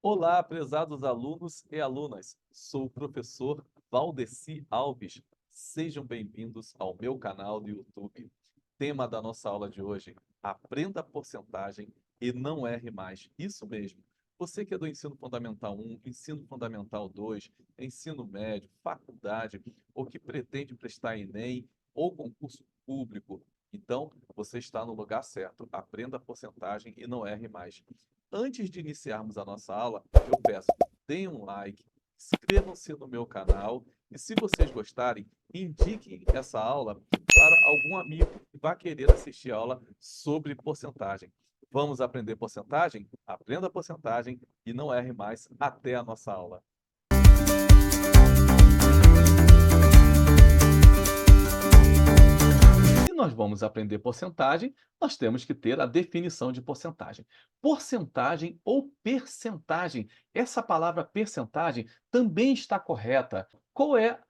Olá, prezados alunos e alunas. Sou o professor Valdeci Alves. Sejam bem-vindos ao meu canal do YouTube. Tema da nossa aula de hoje: aprenda a porcentagem e não erre mais. Isso mesmo. Você que é do ensino fundamental 1, ensino fundamental 2, ensino médio, faculdade, ou que pretende prestar Enem ou concurso público, então você está no lugar certo. Aprenda a porcentagem e não erre mais. Antes de iniciarmos a nossa aula, eu peço, deem um like, inscrevam-se no meu canal e, se vocês gostarem, indiquem essa aula para algum amigo que vá querer assistir a aula sobre porcentagem. Vamos aprender porcentagem? Aprenda porcentagem e não erre mais. Até a nossa aula. Se nós vamos aprender porcentagem, nós temos que ter a definição de porcentagem. Porcentagem ou percentagem. Essa palavra percentagem também está correta. Qual é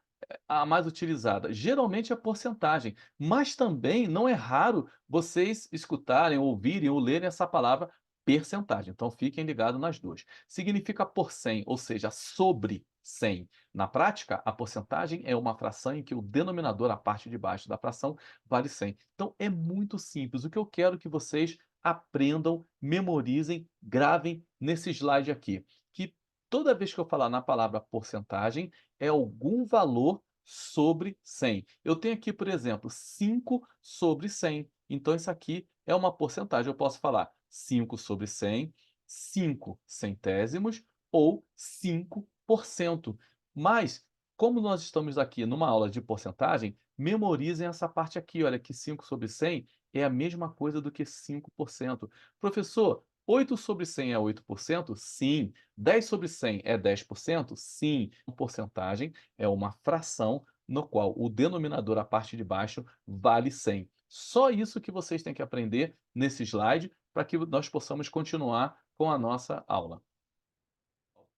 a mais utilizada? Geralmente é porcentagem, mas também não é raro vocês escutarem, ouvirem ou lerem essa palavra percentagem. Então fiquem ligados nas duas. Significa por 100, ou seja, sobre 100. Na prática, a porcentagem é uma fração em que o denominador, a parte de baixo da fração, vale 100. Então é muito simples. O que eu quero que vocês aprendam, memorizem, gravem nesse slide aqui, que toda vez que eu falar na palavra porcentagem, é algum valor sobre 100. Eu tenho aqui, por exemplo, 5 sobre 100. Então isso aqui é uma porcentagem. Eu posso falar 5 sobre 100, 5 centésimos ou 5%. Mas, como nós estamos aqui numa aula de porcentagem, memorizem essa parte aqui, olha, que 5 sobre 100 é a mesma coisa do que 5%. Professor, 8 sobre 100 é 8%? Sim. 10 sobre 100 é 10%? Sim. Porcentagem é uma fração no qual o denominador, a parte de baixo, vale 100. Só isso que vocês têm que aprender nesse slide para que nós possamos continuar com a nossa aula.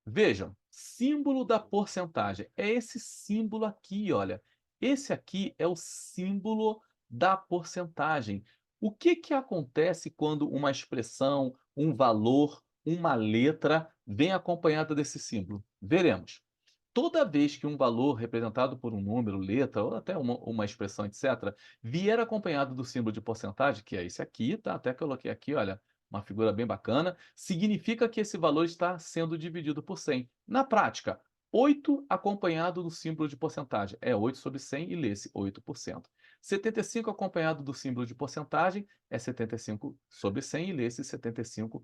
Vejam, símbolo da porcentagem. É esse símbolo aqui, olha. Esse aqui é o símbolo da porcentagem. O que que acontece quando uma expressão, um valor, uma letra vem acompanhada desse símbolo? Veremos. Toda vez que um valor representado por um número, letra ou até uma expressão, etc., vier acompanhado do símbolo de porcentagem, que é esse aqui, tá? Até coloquei aqui, olha, uma figura bem bacana, significa que esse valor está sendo dividido por 100. Na prática, 8 acompanhado do símbolo de porcentagem é 8 sobre 100 e lê-se 8%. 75 acompanhado do símbolo de porcentagem é 75 sobre 100 e lê-se 75%,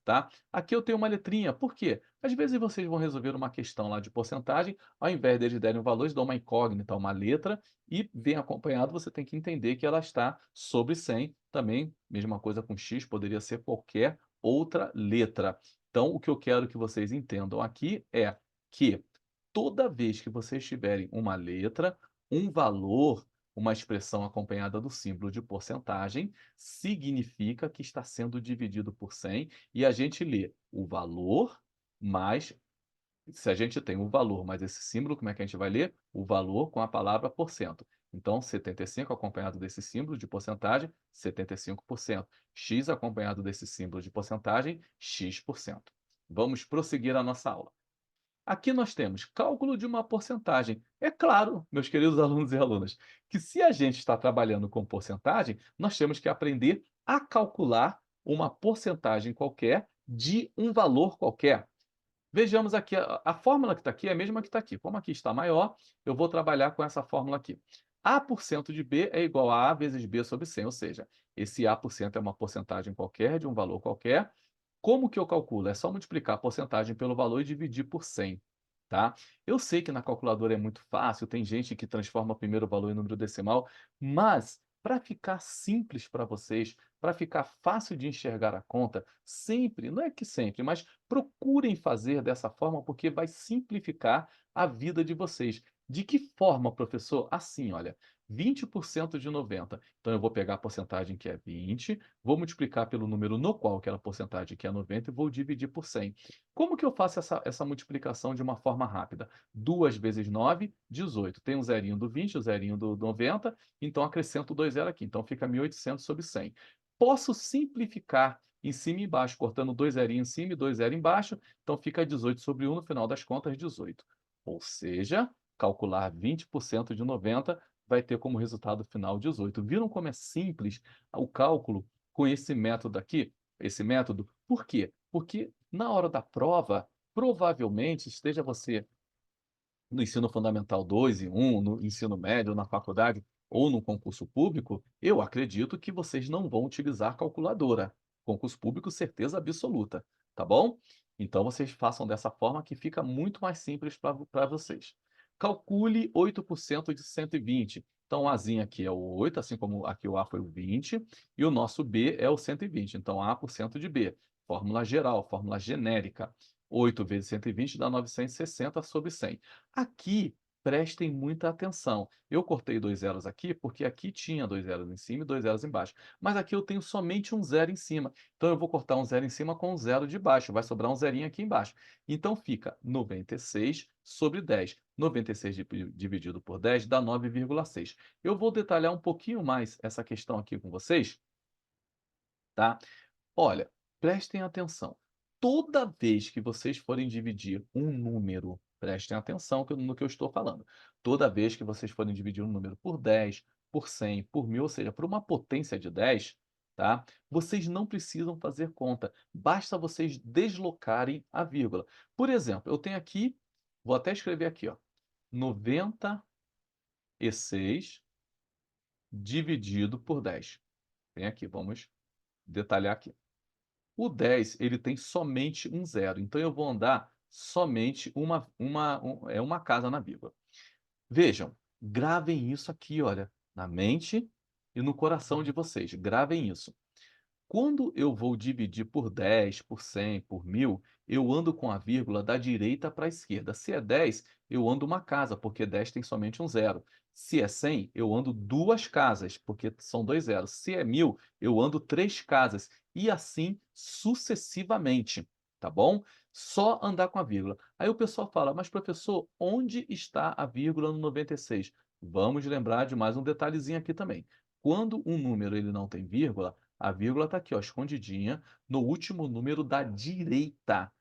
tá? Aqui eu tenho uma letrinha, por quê? Às vezes vocês vão resolver uma questão lá de porcentagem, ao invés deles derem um valor, eles dão uma incógnita, uma letra, e vem acompanhado, você tem que entender que ela está sobre 100, também, mesma coisa com X, poderia ser qualquer outra letra. Então, o que eu quero que vocês entendam aqui é que toda vez que vocês tiverem uma letra, um valor, uma expressão acompanhada do símbolo de porcentagem, significa que está sendo dividido por 100 e a gente lê o valor mais, se a gente tem o valor mais esse símbolo, como é que a gente vai ler? O valor com a palavra porcento. Então, 75 acompanhado desse símbolo de porcentagem, 75%. X acompanhado desse símbolo de porcentagem, X%. Vamos prosseguir a nossa aula. Aqui nós temos cálculo de uma porcentagem. É claro, meus queridos alunos e alunas, que se a gente está trabalhando com porcentagem, nós temos que aprender a calcular uma porcentagem qualquer de um valor qualquer. Vejamos aqui, a fórmula que está aqui é a mesma que está aqui. Como aqui está maior, eu vou trabalhar com essa fórmula aqui. A% de B é igual a A vezes B sobre 100, ou seja, esse A% é uma porcentagem qualquer, de um valor qualquer. Como que eu calculo? É só multiplicar a porcentagem pelo valor e dividir por 100, tá? Eu sei que na calculadora é muito fácil, tem gente que transforma primeiro o valor em número decimal, mas para ficar simples para vocês, para ficar fácil de enxergar a conta, sempre, não é que sempre, mas procurem fazer dessa forma, porque vai simplificar a vida de vocês. De que forma, professor? Assim, olha, 20% de 90. Então eu vou pegar a porcentagem que é 20, vou multiplicar pelo número no qual aquela porcentagem que é 90 e vou dividir por 100. Como que eu faço essa multiplicação de uma forma rápida? 2 vezes 9, 18. Tem um zerinho do 20, o zerinho do 90, então acrescento 2 zero aqui. Então fica 1.800 sobre 100. Posso simplificar em cima e embaixo, cortando 2 zerinhos em cima e 2 zero embaixo, então fica 18 sobre 1, no final das contas, 18. Ou seja, calcular 20% de 90 vai ter como resultado final 18. Viram como é simples o cálculo com esse método aqui? Esse método? Por quê? Porque na hora da prova, provavelmente, esteja você no ensino fundamental 2 e 1, no ensino médio, na faculdade ou no concurso público, eu acredito que vocês não vão utilizar calculadora. Concurso público, certeza absoluta, tá bom? Então vocês façam dessa forma que fica muito mais simples para vocês. Calcule 8% de 120. Então, o Azinho aqui é o 8, assim como aqui o A foi o 20, e o nosso B é o 120. Então, A por cento de B. Fórmula geral, fórmula genérica. 8 vezes 120 dá 960 sobre 100. Aqui, prestem muita atenção. Eu cortei 2 zeros aqui, porque aqui tinha 2 zeros em cima e 2 zeros embaixo. Mas aqui eu tenho somente um zero em cima. Então, eu vou cortar um zero em cima com um zero de baixo. Vai sobrar um zerinho aqui embaixo. Então, fica 96 sobre 10. 96 dividido por 10 dá 9,6. Eu vou detalhar um pouquinho mais essa questão aqui com vocês, tá? Olha, prestem atenção. Toda vez que vocês forem dividir um número, prestem atenção no que eu estou falando. Toda vez que vocês forem dividir um número por 10, por 100, por 1000, ou seja, por uma potência de 10, tá? Vocês não precisam fazer conta. Basta vocês deslocarem a vírgula. Por exemplo, eu tenho aqui, vou até escrever aqui, ó, 96 dividido por 10. Tem aqui, vamos detalhar aqui. O 10 ele tem somente um zero, então eu vou andar somente uma casa na vírgula. Vejam, gravem isso aqui, olha, na mente e no coração de vocês, gravem isso. Quando eu vou dividir por 10, por 100, por 1000, eu ando com a vírgula da direita para a esquerda. Se é 10, eu ando uma casa, porque 10 tem somente um zero. Se é 100, eu ando duas casas, porque são dois zeros. Se é 1000, eu ando três casas. E assim sucessivamente, tá bom? Só andar com a vírgula. Aí o pessoal fala, mas professor, onde está a vírgula no 96? Vamos lembrar de mais um detalhezinho aqui também. Quando um número ele não tem vírgula, a vírgula está aqui, ó, escondidinha, no último número da direita.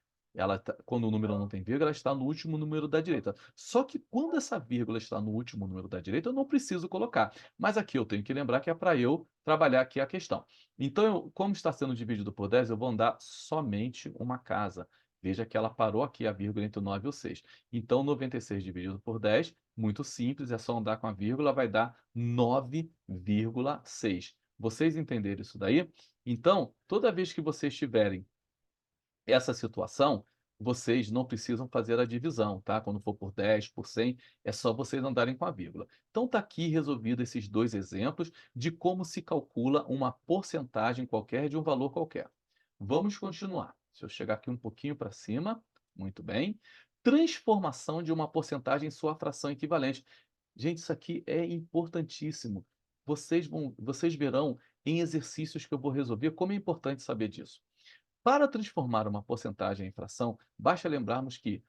Quando o número não tem vírgula, ela está no último número da direita. Só que quando essa vírgula está no último número da direita, eu não preciso colocar. Mas aqui eu tenho que lembrar que é para eu trabalhar aqui a questão. Então, como está sendo dividido por 10, eu vou andar somente uma casa. Veja que ela parou aqui a vírgula entre o 9 e o 6. Então, 96 dividido por 10, muito simples, é só andar com a vírgula, vai dar 9,6. Vocês entenderam isso daí? Então, toda vez que vocês tiverem essa situação, vocês não precisam fazer a divisão, tá? Quando for por 10, por 100, é só vocês andarem com a vírgula. Então, está aqui resolvido esses dois exemplos de como se calcula uma porcentagem qualquer de um valor qualquer. Vamos continuar. Se eu chegar aqui um pouquinho para cima, muito bem. Transformação de uma porcentagem em sua fração equivalente. Gente, isso aqui é importantíssimo. Vocês verão em exercícios que eu vou resolver como é importante saber disso. Para transformar uma porcentagem em fração, basta lembrarmos que,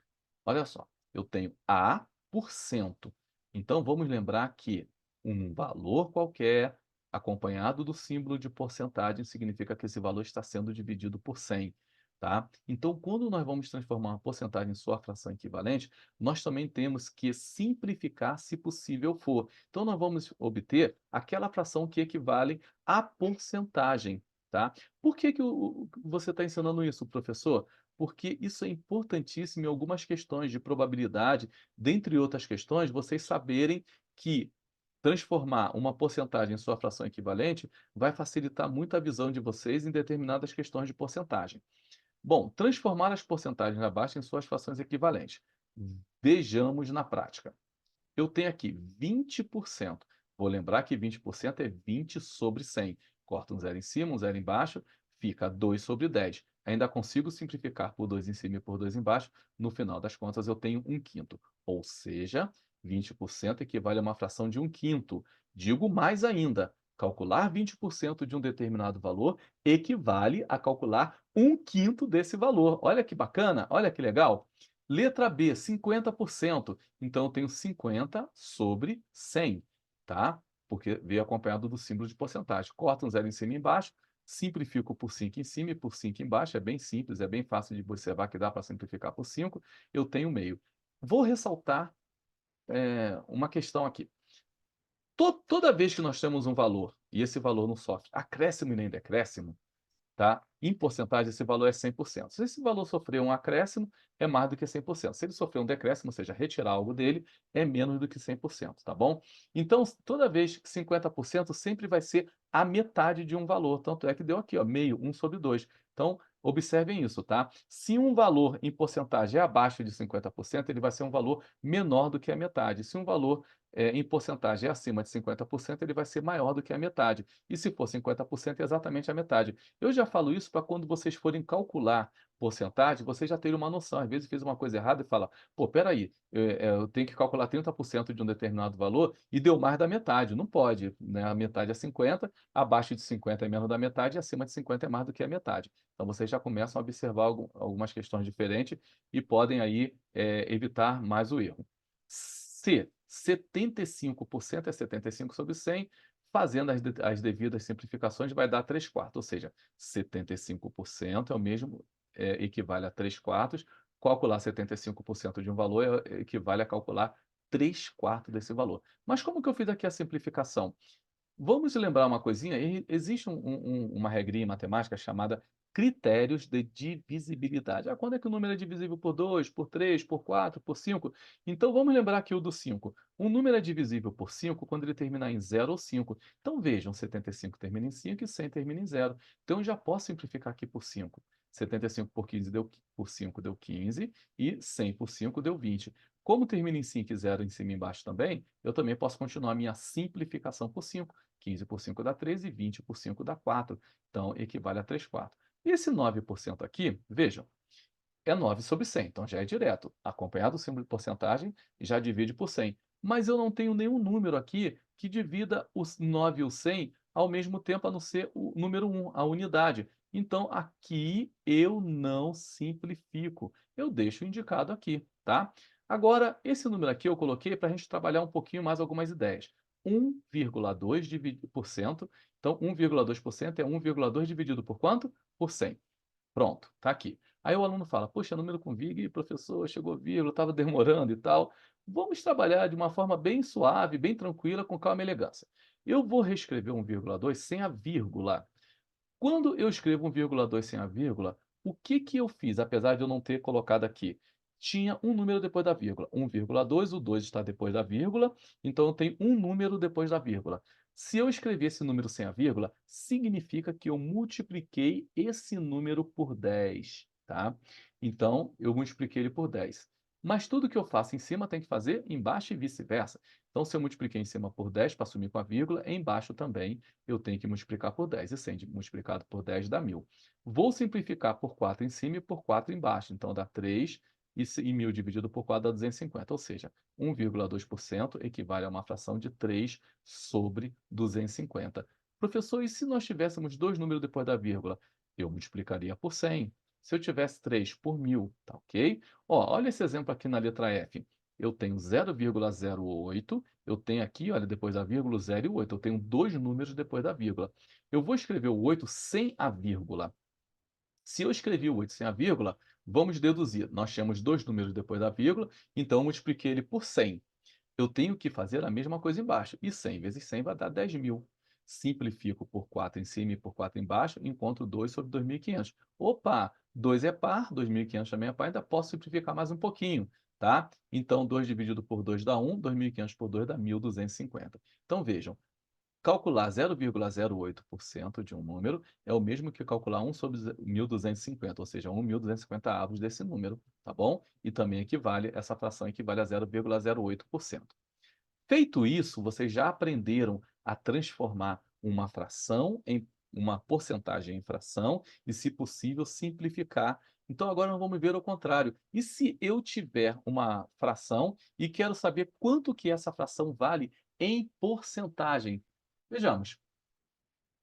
olha só, eu tenho A por cento. Então, vamos lembrar que um valor qualquer, acompanhado do símbolo de porcentagem, significa que esse valor está sendo dividido por 100. Tá? Então, quando nós vamos transformar uma porcentagem em sua fração equivalente, nós também temos que simplificar se possível for. Então, nós vamos obter aquela fração que equivale à porcentagem. Tá? Por que você está ensinando isso, professor? Porque isso é importantíssimo em algumas questões de probabilidade, dentre outras questões, vocês saberem que transformar uma porcentagem em sua fração equivalente vai facilitar muito a visão de vocês em determinadas questões de porcentagem. Bom, transformar as porcentagens abaixo em suas frações equivalentes. Vejamos na prática. Eu tenho aqui 20%. Vou lembrar que 20% é 20 sobre 100. Corta um zero em cima, um zero embaixo, fica 2 sobre 10. Ainda consigo simplificar por 2 em cima e por 2 embaixo. No final das contas, eu tenho 1/5. Ou seja, 20% equivale a uma fração de 1/5. Digo mais ainda, calcular 20% de um determinado valor equivale a calcular 1/5 desse valor. Olha que bacana, olha que legal. Letra B, 50%. Então, eu tenho 50 sobre 100, tá? Porque veio acompanhado do símbolo de porcentagem. Corta um zero em cima e embaixo, simplifico por 5 em cima e por 5 embaixo, é bem simples, é bem fácil de observar que dá para simplificar por 5, eu tenho meio. Vou ressaltar, uma questão aqui. Toda vez que nós temos um valor, e esse valor não sofre acréscimo e nem decréscimo, tá? Em porcentagem, esse valor é 100%. Se esse valor sofrer um acréscimo, é mais do que 100%. Se ele sofrer um decréscimo, ou seja, retirar algo dele, é menos do que 100%, tá bom? Então, toda vez que 50% sempre vai ser a metade de um valor. Tanto é que deu aqui, ó, meio, 1/2. Então, observem isso, tá? Se um valor em porcentagem é abaixo de 50%, ele vai ser um valor menor do que a metade. Se um valor em porcentagem é acima de 50%, ele vai ser maior do que a metade. E se for 50%, é exatamente a metade. Eu já falo isso para quando vocês forem calcular porcentagem, vocês já terem uma noção. Às vezes fez uma coisa errada e fala, pô, peraí, eu tenho que calcular 30% de um determinado valor e deu mais da metade. Não pode, né? A metade é 50, abaixo de 50 é menos da metade e acima de 50 é mais do que a metade. Então vocês já começam a observar algumas questões diferentes e podem aí evitar mais o erro. Se 75% é 75/100, fazendo as devidas simplificações, vai dar 3/4, ou seja, 75% é o mesmo, equivale a 3/4. Calcular 75% de um valor equivale a calcular 3/4 desse valor. Mas como que eu fiz aqui a simplificação? Vamos lembrar uma coisinha, existe uma regrinha em matemática chamada critérios de divisibilidade. Ah, quando é que o número é divisível por 2, por 3, por 4, por 5? Então vamos lembrar aqui o do 5. Um número é divisível por 5 quando ele terminar em 0 ou 5. Então vejam, 75 termina em 5 e 100 termina em 0. Então eu já posso simplificar aqui por 5. 75 por 15 deu, por 5 deu 15 e 100 por 5 deu 20. Como termina em 5 e 0 em cima e embaixo também, eu também posso continuar a minha simplificação por 5. 15 por 5 dá 13 e 20 por 5 dá 4. Então, equivale a 3/4. E esse 9% aqui, vejam, é 9/100. Então, já é direto. Acompanhado do símbolo de porcentagem, já divide por 100. Mas eu não tenho nenhum número aqui que divida os 9 e o 100 ao mesmo tempo, a não ser o número 1, a unidade. Então, aqui eu não simplifico. Eu deixo indicado aqui, tá? Agora, esse número aqui eu coloquei para a gente trabalhar um pouquinho mais algumas ideias. 1,2 por cento. Então, 1,2% é 1,2 dividido por quanto? Por 100. Pronto, está aqui. Aí o aluno fala: "Poxa, número com vírgula, professor, chegou vírgula, estava demorando e tal". Vamos trabalhar de uma forma bem suave, bem tranquila, com calma e elegância. Eu vou reescrever 1,2 sem a vírgula. Quando eu escrevo 1,2 sem a vírgula, o que que eu fiz, apesar de eu não ter colocado aqui? Tinha um número depois da vírgula, 1,2, o 2 está depois da vírgula, então eu tenho um número depois da vírgula. Se eu escrever esse número sem a vírgula, significa que eu multipliquei esse número por 10, tá? Então, eu multipliquei ele por 10. Mas tudo que eu faço em cima tem que fazer embaixo e vice-versa. Então, se eu multipliquei em cima por 10 para sumir com a vírgula, embaixo também eu tenho que multiplicar por 10. E 100 multiplicado por 10 dá 1000. Vou simplificar por 4 em cima e por 4 embaixo. Então, dá 3 e 1000 dividido por 4 dá 250. Ou seja, 1,2% equivale a uma fração de 3 sobre 250. Professor, e se nós tivéssemos dois números depois da vírgula? Eu multiplicaria por 100. Se eu tivesse 3 por 1000, tá ok? Ó, olha esse exemplo aqui na letra F. Eu tenho 0,08, eu tenho aqui, olha, depois da vírgula, 0 e 8. Eu tenho dois números depois da vírgula. Eu vou escrever o 8 sem a vírgula. Se eu escrevi o 8 sem a vírgula, vamos deduzir. Nós temos dois números depois da vírgula, então eu multipliquei ele por 100. Eu tenho que fazer a mesma coisa embaixo. E 100 vezes 100 vai dar 10.000. Simplifico por 4 em cima e por 4 embaixo, encontro 2 sobre 2.500. Opa, 2 é par, 2.500 também é par, ainda posso simplificar mais um pouquinho, tá? Então, 2 dividido por 2 dá 1, 2.500 por 2 dá 1.250. Então, vejam, calcular 0,08% de um número é o mesmo que calcular 1 sobre 1.250, ou seja, 1.250 avos desse número, tá bom? E também equivale, essa fração equivale a 0,08%. Feito isso, vocês já aprenderam a transformar uma fração em uma porcentagem em fração e, se possível, simplificar. Então, agora nós vamos ver o contrário. E se eu tiver uma fração e quero saber quanto que essa fração vale em porcentagem? Vejamos.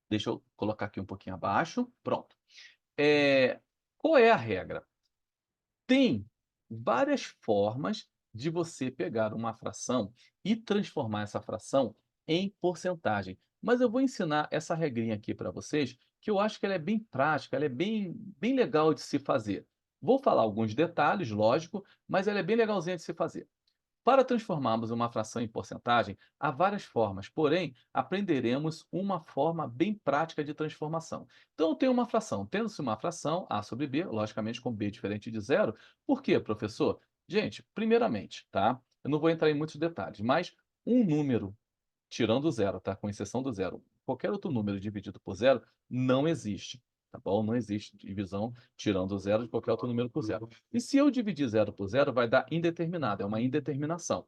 Deixa eu colocar aqui um pouquinho abaixo. Pronto. Qual é a regra? Tem várias formas de você pegar uma fração e transformar essa fração em porcentagem. Mas eu vou ensinar essa regrinha aqui para vocês que eu acho que ela é bem prática, ela é bem legal de se fazer. Vou falar alguns detalhes, lógico, mas ela é bem legalzinha de se fazer. Para transformarmos uma fração em porcentagem, há várias formas, porém, aprenderemos uma forma bem prática de transformação. Então, eu tenho uma fração. Tendo-se uma fração, A sobre B, logicamente com B diferente de zero. Por quê, professor? Gente, primeiramente, tá? Eu não vou entrar em muitos detalhes, mas um número tirando o zero, tá? Com exceção do zero. Qualquer outro número dividido por zero não existe, tá bom? Não existe divisão tirando o zero de qualquer outro número por zero. E se eu dividir zero por zero, vai dar indeterminado, é uma indeterminação.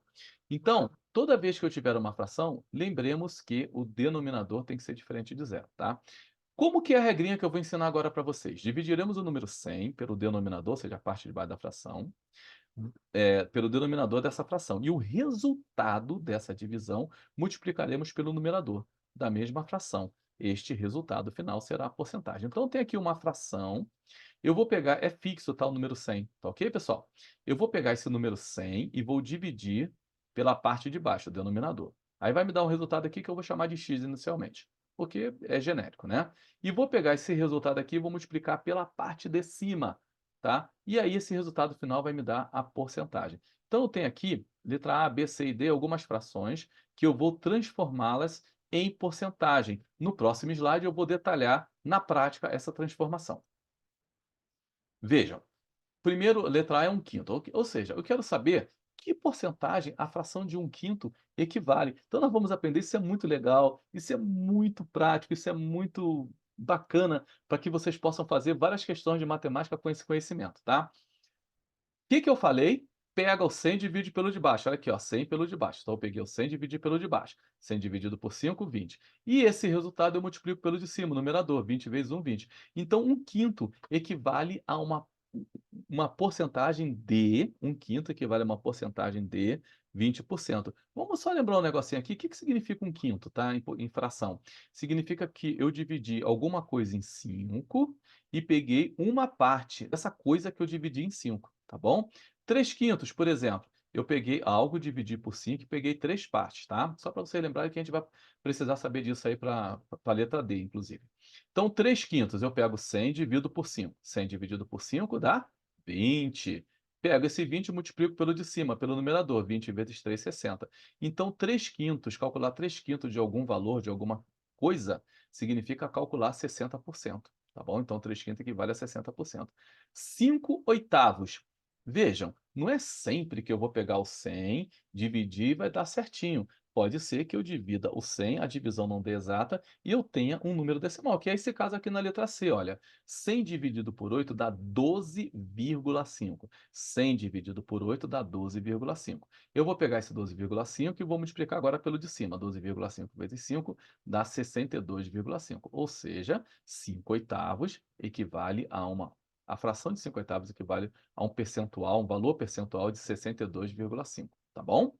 Então, toda vez que eu tiver uma fração, lembremos que o denominador tem que ser diferente de zero, tá? Como que é a regrinha que eu vou ensinar agora para vocês? Dividiremos o número 100 pelo denominador, ou seja, a parte de baixo da fração, pelo denominador dessa fração. E o resultado dessa divisão multiplicaremos pelo numerador da mesma fração. Este resultado final será a porcentagem. Então, tem aqui uma fração. Eu vou pegar, é fixo, tá, o número 100, tá ok, pessoal? Eu vou pegar esse número 100 e vou dividir pela parte de baixo, o denominador. Aí vai me dar um resultado aqui que eu vou chamar de x inicialmente, porque é genérico, né? E vou pegar esse resultado aqui e vou multiplicar pela parte de cima, tá? E aí esse resultado final vai me dar a porcentagem. Então eu tenho aqui, letra A, B, C e D, algumas frações que eu vou transformá-las em porcentagem. No próximo slide eu vou detalhar na prática essa transformação. Vejam, primeiro, letra A é 1/5, ou seja, eu quero saber que porcentagem a fração de 1/5 equivale. Então nós vamos aprender, isso é muito legal, isso é muito prático, isso é muito bacana para que vocês possam fazer várias questões de matemática com esse conhecimento, tá? Que eu falei? Pega o 100 e divide pelo de baixo. Olha aqui, ó, 100 pelo de baixo. Então eu peguei o 100 e dividi pelo de baixo. 100 dividido por 5, 20. E esse resultado eu multiplico pelo de cima, o numerador, 20 vezes 1, 20. Então 1/5 equivale a uma porcentagem de, 1/5 equivale a uma porcentagem de 20%. Vamos só lembrar um negocinho aqui, o que que significa 1/5, tá? Em fração. Significa que eu dividi alguma coisa em 5 e peguei uma parte dessa coisa que eu dividi em 5, tá bom? 3/5, por exemplo, eu peguei algo, dividi por 5 e peguei 3 partes, tá? Só para você lembrar que a gente vai precisar saber disso aí para a letra D, inclusive. Então, 3/5 eu pego 100 e divido por 5. 100 dividido por 5 dá 20. Pego esse 20 e multiplico pelo de cima, pelo numerador. 20 vezes 3, 60. Então, 3/5, calcular 3/5 de algum valor, de alguma coisa, significa calcular 60%. Tá bom? Então, 3/5 equivale a 60%. 5/8. Vejam, não é sempre que eu vou pegar o 100, dividir e vai dar certinho. Pode ser que eu divida o 100, a divisão não dê exata, e eu tenha um número decimal, que é esse caso aqui na letra C, olha. 100 dividido por 8 dá 12,5. 100 dividido por 8 dá 12,5. Eu vou pegar esse 12,5 e vou multiplicar agora pelo de cima. 12,5 vezes 5 dá 62,5. Ou seja, 5/8 equivale a a fração de 5/8 equivale a um percentual, um valor percentual de 62,5, tá bom?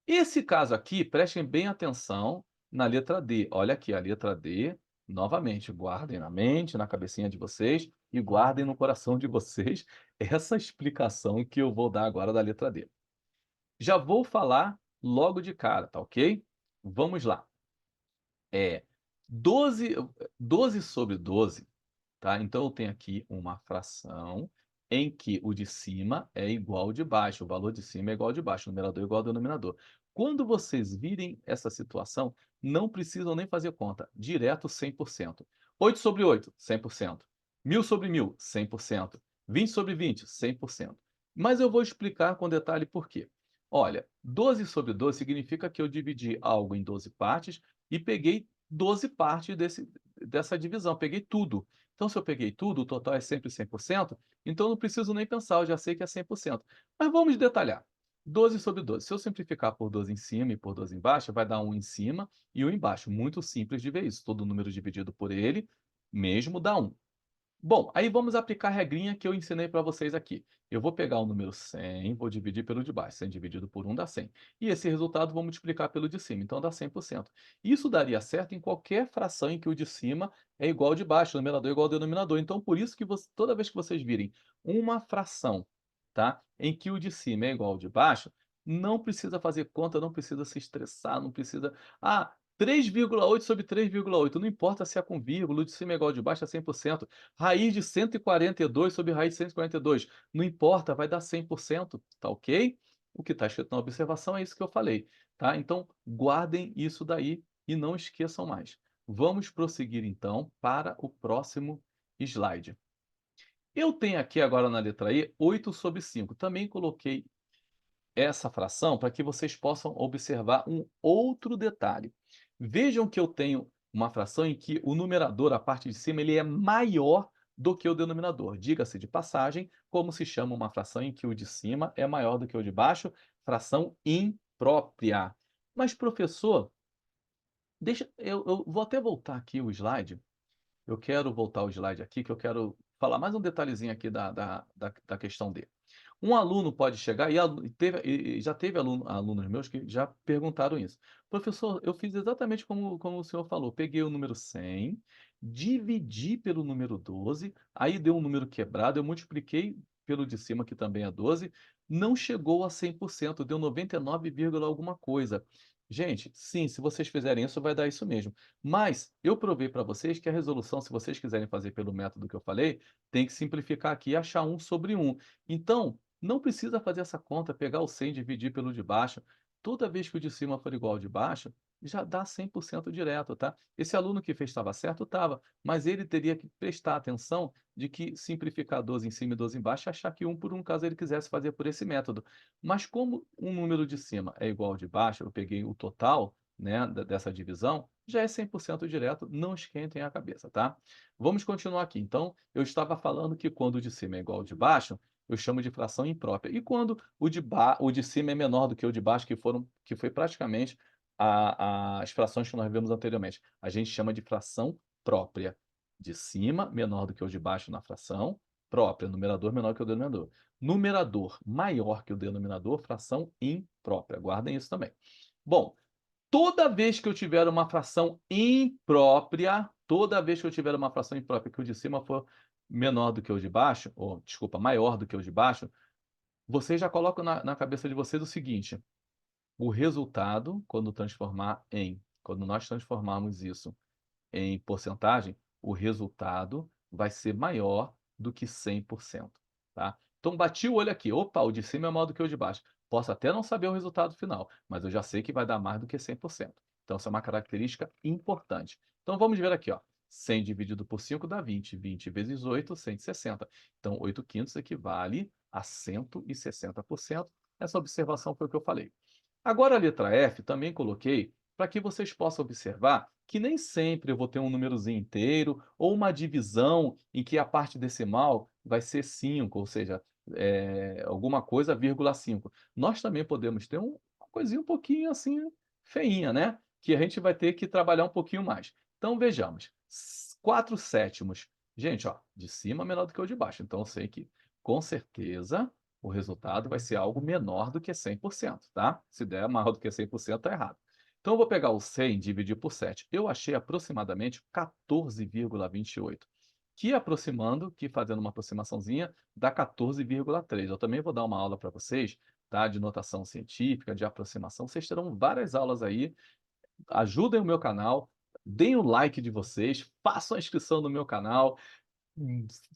Esse caso aqui, prestem bem atenção na letra D. Olha aqui, a letra D, novamente, guardem na mente, na cabecinha de vocês e guardem no coração de vocês essa explicação que eu vou dar agora da letra D. Já vou falar logo de cara, tá ok? Vamos lá. É 12, 12 sobre 12. Tá? Então eu tenho aqui uma fração em que o de cima é igual ao de baixo, o valor de cima é igual ao de baixo, o numerador é igual ao denominador. Quando vocês virem essa situação, não precisam nem fazer conta, direto 100%. 8 sobre 8, 100%. 1000 sobre 1000, 100%. 20 sobre 20, 100%. Mas eu vou explicar com detalhe por quê. Olha, 12 sobre 12 significa que eu dividi algo em 12 partes e peguei 12 partes dessa divisão, peguei tudo. Então, se eu peguei tudo, o total é sempre 100%, então eu não preciso nem pensar, eu já sei que é 100%. Mas vamos detalhar. 12 sobre 12. Se eu simplificar por 12 em cima e por 12 embaixo, vai dar 1 em cima e 1 embaixo. Muito simples de ver isso. Todo número dividido por ele, mesmo, dá 1. Bom, aí vamos aplicar a regrinha que eu ensinei para vocês aqui. Eu vou pegar o número 100, vou dividir pelo de baixo. 100 dividido por 1 dá 100. E esse resultado vou multiplicar pelo de cima, então dá 100%. Isso daria certo em qualquer fração em que o de cima é igual ao de baixo, o numerador é igual ao denominador. Então, por isso que toda vez que vocês virem uma fração, tá, em que o de cima é igual ao de baixo, não precisa fazer conta, não precisa se estressar, não precisa... Ah, 3,8 sobre 3,8, não importa se é com vírgula, o de cima é igual ao de baixo é 100%. Raiz de 142 sobre raiz de 142, não importa, vai dar 100%, tá ok? O que está escrito na observação é isso que eu falei, tá? Então, guardem isso daí e não esqueçam mais. Vamos prosseguir, então, para o próximo slide. Eu tenho aqui agora na letra E, 8 sobre 5. Também coloquei essa fração para que vocês possam observar um outro detalhe. Vejam que eu tenho uma fração em que o numerador, a parte de cima, ele é maior do que o denominador. Diga-se de passagem, como se chama uma fração em que o de cima é maior do que o de baixo? Fração imprópria. Mas, professor, eu vou até voltar aqui o slide. Eu quero voltar o slide aqui, que eu quero falar mais um detalhezinho aqui da questão D. Um aluno pode chegar, e já teve alunos meus que já perguntaram isso. Professor, eu fiz exatamente como o senhor falou. Peguei o número 100, dividi pelo número 12, aí deu um número quebrado, eu multipliquei pelo de cima, que também é 12, não chegou a 100%, deu 99, alguma coisa. Gente, sim, se vocês fizerem isso, vai dar isso mesmo. Mas eu provei para vocês que a resolução, se vocês quiserem fazer pelo método que eu falei, tem que simplificar aqui e achar 1 sobre 1. Então, não precisa fazer essa conta, pegar o 100 e dividir pelo de baixo. Toda vez que o de cima for igual ao de baixo, já dá 100% direto, tá? Esse aluno que fez estava certo, estava, mas ele teria que prestar atenção de que simplificar 12 em cima e 12 embaixo e achar que 1 por 1, caso ele quisesse fazer por esse método. Mas como um número de cima é igual ao de baixo, eu peguei o total, né, dessa divisão, já é 100% direto, não esquentem a cabeça, tá? Vamos continuar aqui. Então, eu estava falando que quando o de cima é igual ao de baixo, eu chamo de fração imprópria. E quando o de cima é menor do que o de baixo, que foi praticamente as frações que nós vimos anteriormente, a gente chama de fração própria. De cima menor do que o de baixo na fração própria, numerador menor que o denominador. Numerador maior que o denominador, fração imprópria. Guardem isso também. Bom, toda vez que eu tiver uma fração imprópria, toda vez que eu tiver uma fração imprópria que o de cima for menor do que o de baixo, ou, desculpa, maior do que o de baixo, vocês já colocam na cabeça de vocês o seguinte: o resultado, quando nós transformarmos isso em porcentagem, o resultado vai ser maior do que 100%, tá? Então, bati o olho aqui, opa, o de cima é maior do que o de baixo. Posso até não saber o resultado final, mas eu já sei que vai dar mais do que 100%. Então, essa é uma característica importante. Então, vamos ver aqui, ó. 100 dividido por 5 dá 20. 20 vezes 8, 160. Então, 8/5 equivale a 160%. Essa observação foi o que eu falei. Agora, a letra F também coloquei para que vocês possam observar que nem sempre eu vou ter um númerozinho inteiro ou uma divisão em que a parte decimal vai ser 5, ou seja, alguma coisa, vírgula 5. Nós também podemos ter uma coisinha um pouquinho assim feinha, né? Que a gente vai ter que trabalhar um pouquinho mais. Então, vejamos. 4/7. Gente, ó, de cima menor do que o de baixo. Então, eu sei que, com certeza, o resultado vai ser algo menor do que 100%, tá? Se der maior do que 100%, está errado. Então, eu vou pegar o 100 e dividir por 7. Eu achei aproximadamente 14,28. Que fazendo uma aproximaçãozinha, dá 14,3. Eu também vou dar uma aula para vocês, tá? De notação científica, de aproximação. Vocês terão várias aulas aí. Ajudem o meu canal, deem o like de vocês, façam a inscrição no meu canal.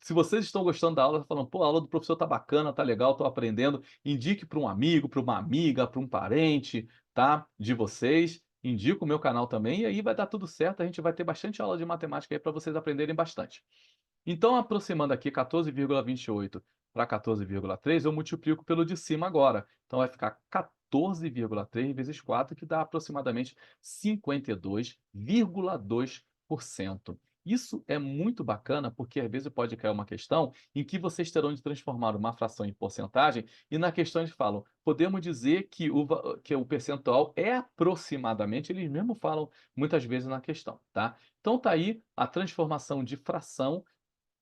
Se vocês estão gostando da aula, falando, pô, a aula do professor tá bacana, tá legal, tô aprendendo, indique para um amigo, para uma amiga, para um parente, tá? De vocês. Indica o meu canal também e aí vai dar tudo certo. A gente vai ter bastante aula de matemática aí para vocês aprenderem bastante. Então, aproximando aqui 14,28 para 14,3, eu multiplico pelo de cima agora. Então, vai ficar 14,3 vezes 4, que dá aproximadamente 52,2%. Isso é muito bacana, porque às vezes pode cair uma questão em que vocês terão de transformar uma fração em porcentagem, e na questão eles falam, podemos dizer que o percentual é aproximadamente, eles mesmo falam muitas vezes na questão, tá? Então, tá aí a transformação de fração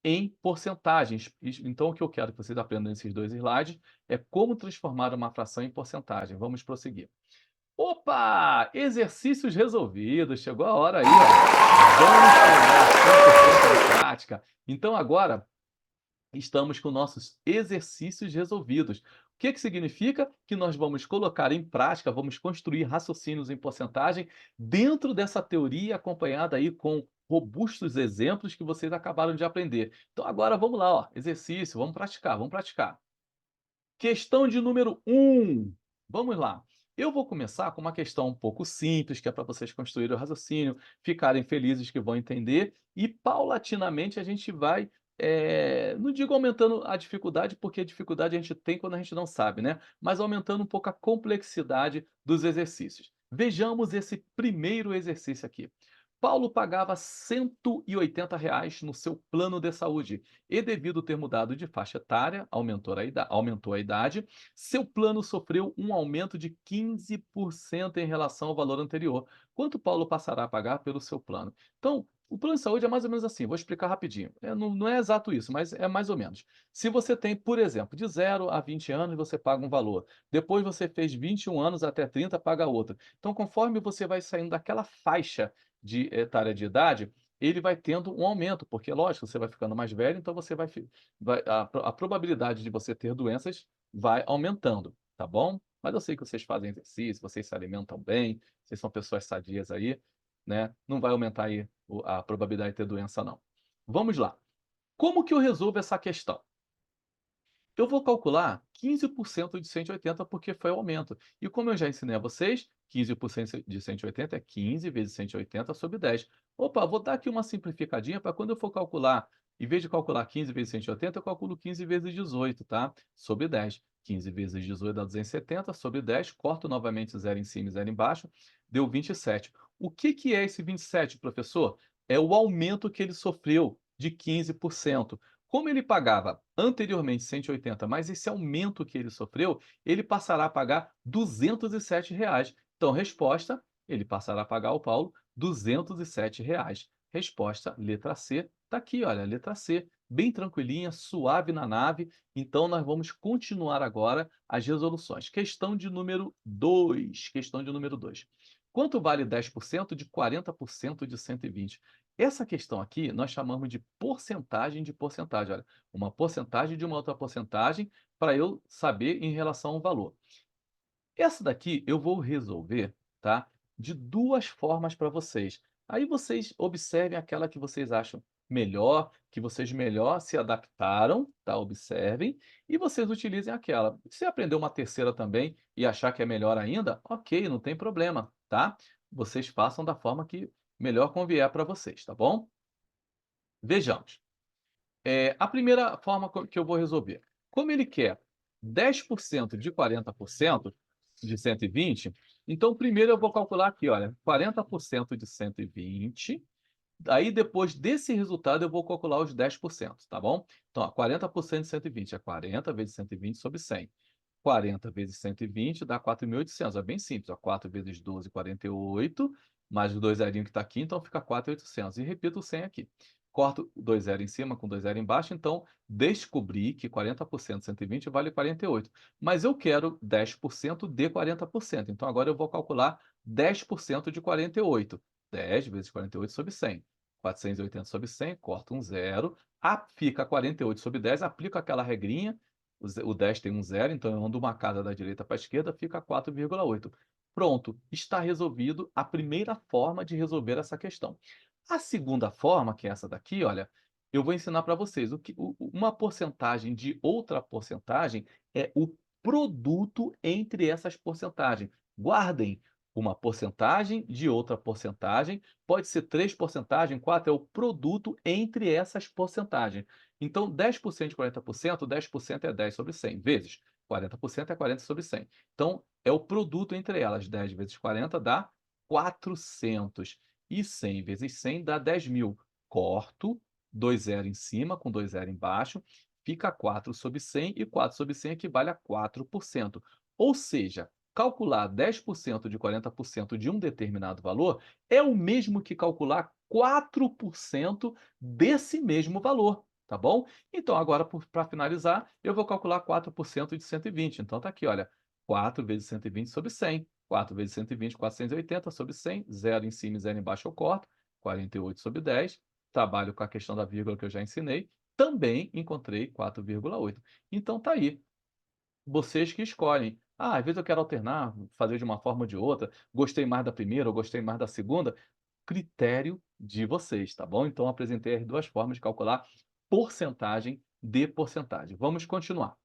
em porcentagens. Então, o que eu quero que vocês aprendam nesses dois slides é como transformar uma fração em porcentagem. Vamos prosseguir. Opa! Exercícios resolvidos. Chegou a hora aí, ó. Vamos treinar 100% na prática. Então, agora, estamos com nossos exercícios resolvidos. O que que significa? Que nós vamos colocar em prática, vamos construir raciocínios em porcentagem dentro dessa teoria, acompanhada aí com robustos exemplos que vocês acabaram de aprender. Então agora vamos lá, ó, exercício, vamos praticar, vamos praticar. Questão de número 1. Vamos lá. Eu vou começar com uma questão um pouco simples, que é para vocês construírem o raciocínio, ficarem felizes que vão entender, e paulatinamente a gente vai, não digo aumentando a dificuldade, porque a dificuldade a gente tem quando a gente não sabe, né, mas aumentando um pouco a complexidade dos exercícios. Vejamos esse primeiro exercício aqui. Paulo pagava R$ 180 no seu plano de saúde e, devido ter mudado de faixa etária, aumentou a idade, seu plano sofreu um aumento de 15% em relação ao valor anterior. Quanto Paulo passará a pagar pelo seu plano? Então, o plano de saúde é mais ou menos assim, vou explicar rapidinho. Não é exato isso, mas é mais ou menos. Se você tem, por exemplo, de 0 a 20 anos, você paga um valor. Depois você fez 21 anos até 30, paga outro. Então, conforme você vai saindo daquela faixa de etária de idade, ele vai tendo um aumento, porque lógico, você vai ficando mais velho, então você a probabilidade de você ter doenças vai aumentando, tá bom? Mas eu sei que vocês fazem exercício, vocês se alimentam bem, vocês são pessoas sadias aí, né? Não vai aumentar aí a probabilidade de ter doença, não. Vamos lá. Como que eu resolvo essa questão? Eu vou calcular 15% de 180 porque foi o aumento. E como eu já ensinei a vocês, 15% de 180 é 15 vezes 180 sobre 10. Opa, vou dar aqui uma simplificadinha para quando eu for calcular, em vez de calcular 15 vezes 180, eu calculo 15 vezes 18, tá? Sobre 10. 15 vezes 18 dá 270, sobre 10, corto novamente 0 em cima e 0 embaixo, deu 27. O que que é esse 27, professor? É o aumento que ele sofreu de 15%. Como ele pagava anteriormente 180, mas esse aumento que ele sofreu, ele passará a pagar R$ 207. Então, resposta, ele passará a pagar ao Paulo R$ 207. Resposta, letra C, está aqui, olha, letra C, bem tranquilinha, suave na nave. Então, nós vamos continuar agora as resoluções. Questão de número 2. Questão de número 2. Quanto vale 10% de 40% de 120? Essa questão aqui nós chamamos de porcentagem de porcentagem. Olha, uma porcentagem de uma outra porcentagem para eu saber em relação ao valor. Essa daqui eu vou resolver, tá? De duas formas para vocês. Aí vocês observem aquela que vocês acham melhor, que vocês melhor se adaptaram, tá? Observem, e vocês utilizem aquela. Se aprender uma terceira também e achar que é melhor ainda, ok, não tem problema, tá? Vocês façam da forma que melhor convier para vocês, tá bom? Vejamos. A primeira forma que eu vou resolver. Como ele quer 10% de 40% de 120, então primeiro eu vou calcular aqui, olha, 40% de 120, aí depois desse resultado eu vou calcular os 10%, tá bom? Então, ó, 40% de 120 é 40 vezes 120 sobre 100. 40 vezes 120 dá 4.800. É bem simples, ó, 4 vezes 12, 48, mais os dois zerinhos que está aqui, então fica 4.800. E repito o 100 aqui. Corto dois zero em cima com dois zero embaixo, então descobri que 40% de 120 vale 48. Mas eu quero 10% de 40%. Então agora eu vou calcular 10% de 48. 10 vezes 48 sobre 100. 480 sobre 100, corto um zero. Fica 48 sobre 10, aplico aquela regrinha, o 10 tem um zero, então eu ando uma casa da direita para a esquerda, fica 4,8. Pronto, está resolvido a primeira forma de resolver essa questão. A segunda forma, que é essa daqui, olha, eu vou ensinar para vocês. Uma porcentagem de outra porcentagem é o produto entre essas porcentagens. Guardem, uma porcentagem de outra porcentagem, pode ser 3 porcentagens, 4 é o produto entre essas porcentagens. Então, 10% de 40%, 10% é 10 sobre 100, vezes 40% é 40 sobre 100. Então, é o produto entre elas. 10 vezes 40 dá 400. E 100 vezes 100 dá 10.000. Corto, 2 zero em cima com 2 zero embaixo, fica 4 sobre 100 e 4 sobre 100 equivale a 4%. Ou seja, calcular 10% de 40% de um determinado valor é o mesmo que calcular 4% desse mesmo valor, tá bom? Então, agora, para finalizar, eu vou calcular 4% de 120. Então, está aqui, olha, 4 vezes 120 sobre 100. 4 vezes 120, 480 sobre 100. 0 em cima e 0 embaixo eu corto. 48 sobre 10. Trabalho com a questão da vírgula que eu já ensinei. Também encontrei 4,8. Então tá aí, vocês que escolhem. Ah, às vezes eu quero alternar, fazer de uma forma ou de outra, gostei mais da primeira ou gostei mais da segunda, critério de vocês, tá bom? Então apresentei as 2 formas de calcular porcentagem de porcentagem. Vamos continuar.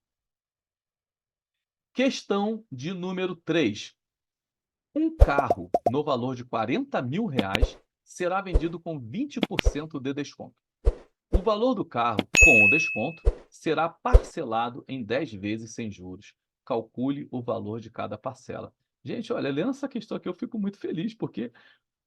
Questão de número 3. Um carro no valor de R$ 40.000 será vendido com 20% de desconto. O valor do carro, com o desconto, será parcelado em 10 vezes sem juros. Calcule o valor de cada parcela. Gente, olha, lendo essa questão aqui eu fico muito feliz, porque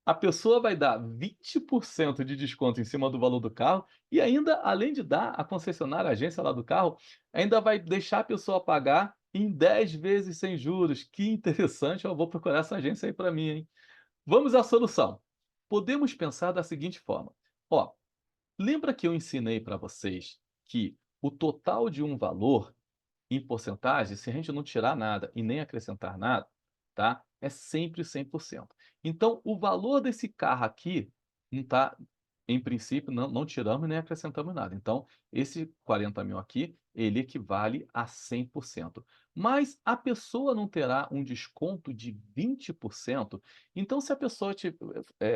a pessoa vai dar 20% de desconto em cima do valor do carro e ainda, além de dar, a concessionária, a agência lá do carro, ainda vai deixar a pessoa pagar em 10 vezes sem juros. Que interessante, eu vou procurar essa agência aí para mim, hein? Vamos à solução. Podemos pensar da seguinte forma: ó, lembra que eu ensinei para vocês que o total de um valor em porcentagem, se a gente não tirar nada e nem acrescentar nada, tá, é sempre 100%. Então, o valor desse carro aqui não tá, em princípio, não tiramos nem acrescentamos nada. Então, esse 40.000 aqui, ele equivale a 100%. Mas a pessoa não terá um desconto de 20%. Então, se a pessoa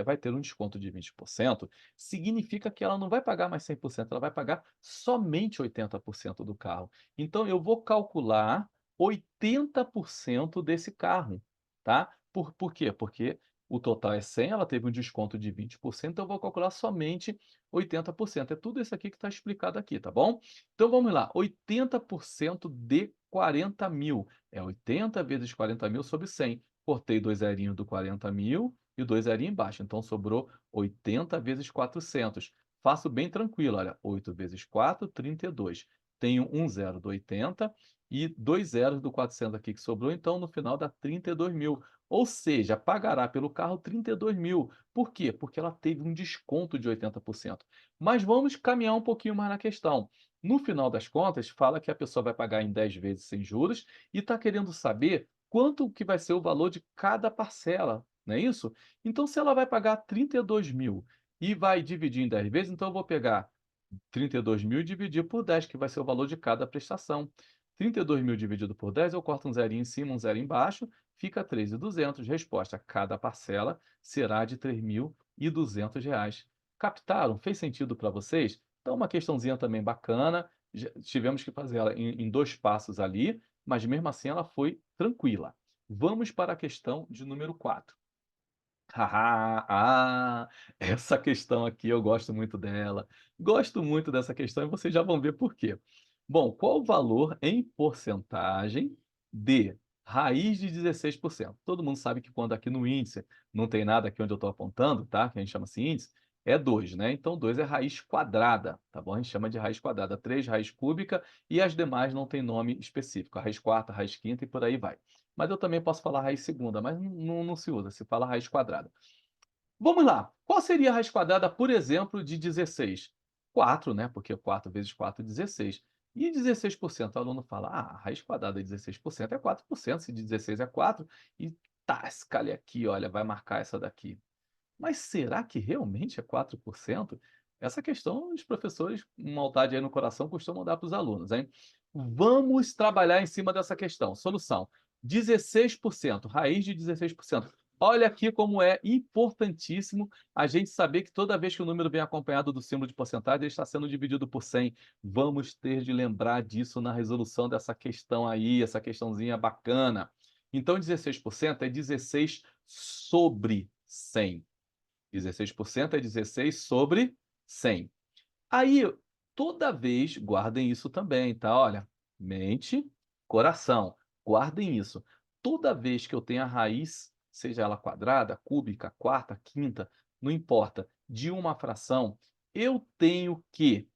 vai ter um desconto de 20%, significa que ela não vai pagar mais 100%, ela vai pagar somente 80% do carro. Então eu vou calcular 80% desse carro, tá. Por quê? Porque o total é 100, ela teve um desconto de 20%, então eu vou calcular somente 80%. É tudo isso aqui que está explicado aqui, tá bom? Então vamos lá, 80% de 40.000, é 80 vezes 40.000 sobre 100. Cortei 2 zerinhos do 40.000 e 2 zerinhos embaixo, então sobrou 80 vezes 400. Faço bem tranquilo, olha, 8 vezes 4, 32. Tenho um zero do 80 e 2 zeros do 400 aqui que sobrou, então no final dá 32.000. Ou seja, pagará pelo carro 32.000. Por quê? Porque ela teve um desconto de 80%. Mas vamos caminhar um pouquinho mais na questão. No final das contas, fala que a pessoa vai pagar em 10 vezes sem juros e está querendo saber quanto que vai ser o valor de cada parcela, não é isso? Então, se ela vai pagar 32.000 e vai dividir em 10 vezes, então eu vou pegar 32.000 e dividir por 10, que vai ser o valor de cada prestação. 32.000 dividido por 10, eu corto um zerinho em cima, um zero embaixo, fica 3.200. Resposta: cada parcela será de R$ 3.200. Captaram? Fez sentido para vocês? Então, uma questãozinha também bacana. Tivemos que fazer ela em 2 passos ali, mas mesmo assim ela foi tranquila. Vamos para a questão de número 4. Essa questão aqui eu gosto muito dela. Gosto muito dessa questão e vocês já vão ver por quê. Bom, qual o valor em porcentagem de raiz de 16%? Todo mundo sabe que quando aqui no índice não tem nada aqui onde eu estou apontando, tá? Que a gente chama assim índice, é 2, né? Então 2 é raiz quadrada, tá bom? A gente chama de raiz quadrada, 3 raiz cúbica e as demais não tem nome específico, a raiz quarta, a raiz quinta e por aí vai. Mas eu também posso falar raiz segunda, mas não se usa, se fala raiz quadrada. Vamos lá. Qual seria a raiz quadrada, por exemplo, de 16? 4, né? Porque 4 vezes 4 é 16. E 16%? O aluno fala: ah, a raiz quadrada de 16% é 4%. Se de 16 é 4, e tasca-lhe aqui, olha, vai marcar essa daqui. Mas será que realmente é 4%? Essa questão os professores, com maldade aí no coração, costumam dar para os alunos, hein? Vamos trabalhar em cima dessa questão. Solução: 16%, raiz de 16%. Olha aqui como é importantíssimo a gente saber que toda vez que o número vem acompanhado do símbolo de porcentagem, ele está sendo dividido por 100. Vamos ter de lembrar disso na resolução dessa questão aí, essa questãozinha bacana. Então, 16% é 16 sobre 100. 16% é 16 sobre 100. Aí, toda vez, guardem isso também, tá? Olha, mente, coração, guardem isso. Toda vez que eu tenho a raiz, seja ela quadrada, cúbica, quarta, quinta, não importa, de uma fração, eu tenho que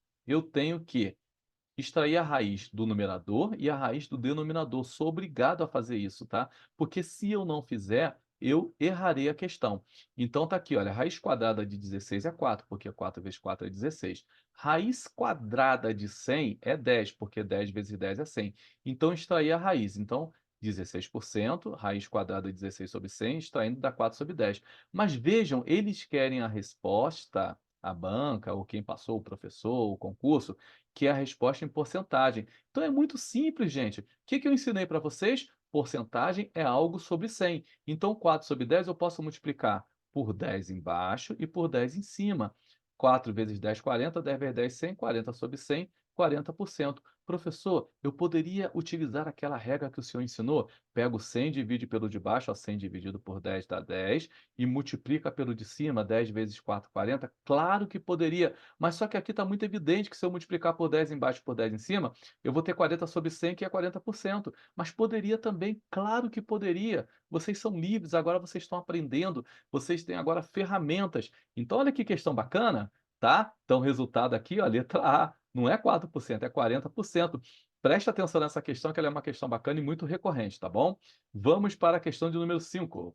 extrair a raiz do numerador e a raiz do denominador. Sou obrigado a fazer isso, tá? Porque se eu não fizer, eu errarei a questão. Então tá aqui, olha, raiz quadrada de 16 é 4, porque 4 vezes 4 é 16. Raiz quadrada de 100 é 10, porque 10 vezes 10 é 100. Então extrair a raiz. Então 16%, raiz quadrada de 16 sobre 100, extraindo dá 4 sobre 10. Mas vejam, eles querem a resposta, a banca, ou quem passou, o professor, o concurso, que é a resposta em porcentagem. Então é muito simples, gente. O que que eu ensinei para vocês? Porcentagem é algo sobre 100. Então 4 sobre 10 eu posso multiplicar por 10 embaixo e por 10 em cima. 4 vezes 10, 40, 10 vezes 10, 100, 40 sobre 100, 40%. Professor, eu poderia utilizar aquela regra que o senhor ensinou? Pega o 100, divide pelo de baixo, ó, 100 dividido por 10 dá 10, e multiplica pelo de cima, 10 vezes 4, 40. Claro que poderia, mas só que aqui está muito evidente que se eu multiplicar por 10 embaixo e por 10 em cima, eu vou ter 40 sobre 100, que é 40%. Mas poderia também, claro que poderia. Vocês são livres, agora vocês estão aprendendo, vocês têm agora ferramentas. Então olha que questão bacana, tá? Então o resultado aqui, ó, letra A, não é 4%, é 40%. Presta atenção nessa questão, que ela é uma questão bacana e muito recorrente, tá bom? Vamos para a questão de número 5.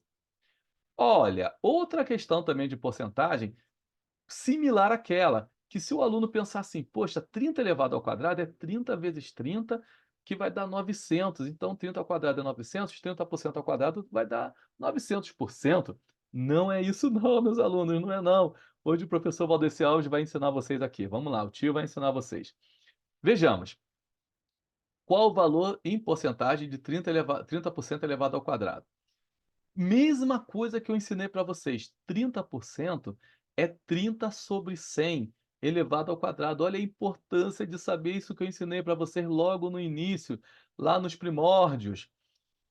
Olha, outra questão também de porcentagem, similar àquela, que se o aluno pensar assim: "Poxa, 30 elevado ao quadrado é 30 vezes 30, que vai dar 900, então 30 ao quadrado é 900, 30% ao quadrado vai dar 900%". Não é isso não, meus alunos, não é não. Hoje o professor Valdeci Alves vai ensinar vocês aqui. Vamos lá, o tio vai ensinar vocês. Vejamos. Qual o valor em porcentagem de 30% elevado ao quadrado? Mesma coisa que eu ensinei para vocês, 30% é 30 sobre 100 elevado ao quadrado. Olha a importância de saber isso que eu ensinei para vocês logo no início, lá nos primórdios.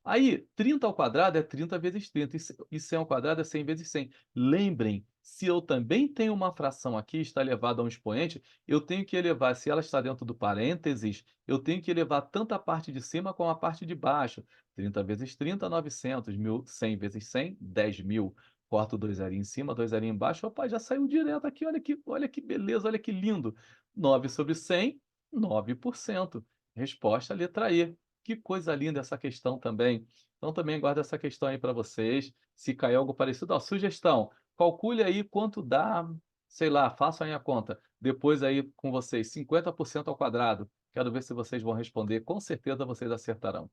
Aí, 30 ao quadrado é 30 vezes 30, e 100 ao quadrado é 100 vezes 100. Lembrem, se eu também tenho uma fração aqui, está elevada a um expoente, eu tenho que elevar, se ela está dentro do parênteses, eu tenho que elevar tanto a parte de cima como a parte de baixo. 30 vezes 30, 900. 100 vezes 100, 10.000. Corto 2 ali em cima, 2 ali embaixo. Opa, já saiu direto aqui, olha que beleza, olha que lindo. 9 sobre 100, 9%. Resposta letra E. Que coisa linda essa questão também. Então também guarda essa questão aí para vocês. Se cair algo parecido, ó, sugestão, calcule aí quanto dá, sei lá, façam aí a conta. Depois aí com vocês, 50% ao quadrado. Quero ver se vocês vão responder. Com certeza vocês acertarão.